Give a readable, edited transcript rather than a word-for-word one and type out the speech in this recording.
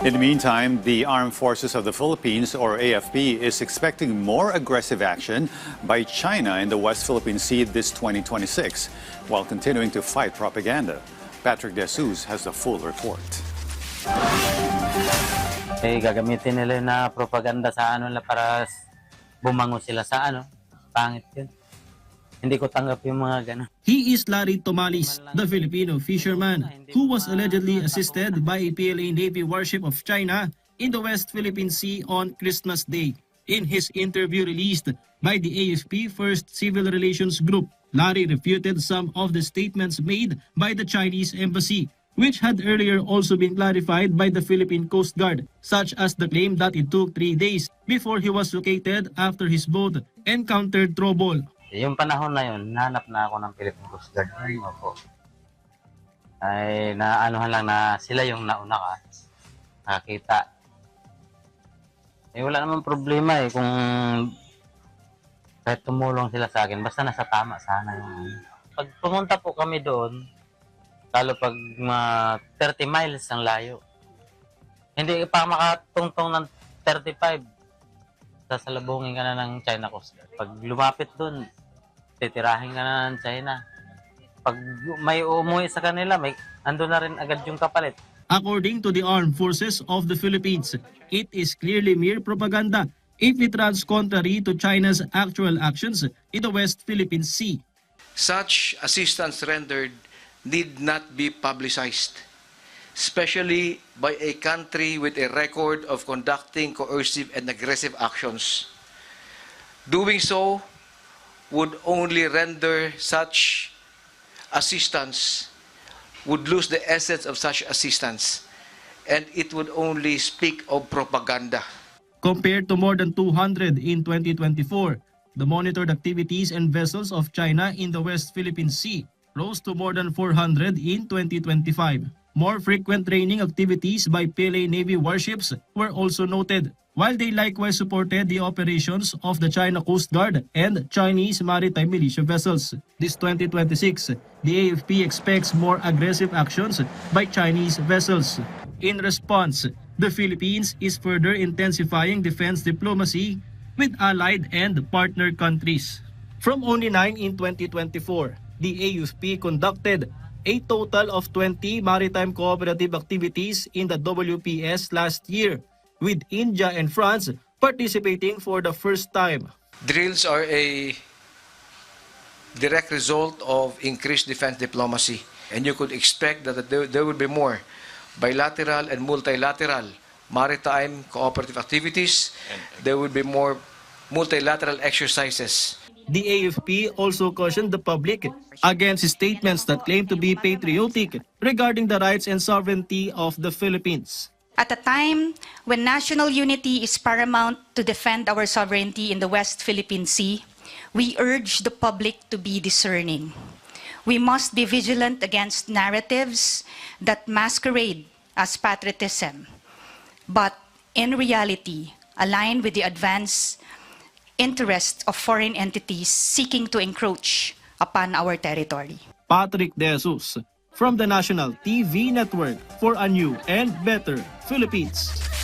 In the meantime, the Armed Forces of the Philippines, or AFP, is expecting more aggressive action by China in the West Philippine Sea this 2026, while continuing to fight propaganda. Patrick De Jesus has the full report. Gagamitin nila na propaganda sa para bumango sila sa pangit yun. Hindi ko tanggap yung mga gano'n. He is Larry Tomales, the Filipino fisherman who was allegedly assisted by a PLA Navy warship of China in the West Philippine Sea on Christmas Day. In his interview released by the AFP First Civil Relations Group, Larry refuted some of the statements made by the Chinese embassy, which had earlier also been clarified by the Philippine Coast Guard, such as the claim that it took 3 days before he was located after his boat encountered trouble. Yung panahon na yun, nahanap na ako ng Philippine Coast Guard. Opo. Ay, naanuhan lang na sila yung nauna nakakita. Wala namang problema kung kahit tumulong sila sa akin, basta nasa tama sana yung. Pag pumunta po kami doon, lalo pag 30 miles ang layo, hindi pa makatungtong ng 35, sasalubungin ka na ng China Coast Guard. Pag lumapit doon, titirahin ka na ng China. Pag may umuwi sa kanila, ando na rin agad yung kapalit. According to the Armed Forces of the Philippines, it is clearly mere propaganda if it runs contrary to China's actual actions in the West Philippine Sea. Such assistance rendered need not be publicized, especially by a country with a record of conducting coercive and aggressive actions. Doing so would only render such assistance, would lose the essence of such assistance, and it would only speak of propaganda. Compared to more than 200 in 2024, the monitored activities and vessels of China in the West Philippine Sea rose to more than 400 in 2025. More frequent training activities by PLA Navy warships were also noted, while they likewise supported the operations of the China Coast Guard and Chinese maritime militia vessels. This 2026, the AFP expects more aggressive actions by Chinese vessels. In response, the Philippines is further intensifying defense diplomacy with allied and partner countries. From only 9 in 2024, the AFP conducted a total of 20 maritime cooperative activities in the WPS last year, with India and France participating for the first time. Drills are a direct result of increased defense diplomacy, and you could expect that there would be more bilateral and multilateral maritime cooperative activities. There would be more multilateral exercises. The AFP also cautioned the public against statements that claim to be patriotic regarding the rights and sovereignty of the Philippines. At a time when national unity is paramount to defend our sovereignty in the West Philippine Sea, we urge the public to be discerning. We must be vigilant against narratives that masquerade as patriotism, but in reality align with the advanced interests of foreign entities seeking to encroach upon our territory. Patrick De Jesus from the National TV Network for a new and better Philippines.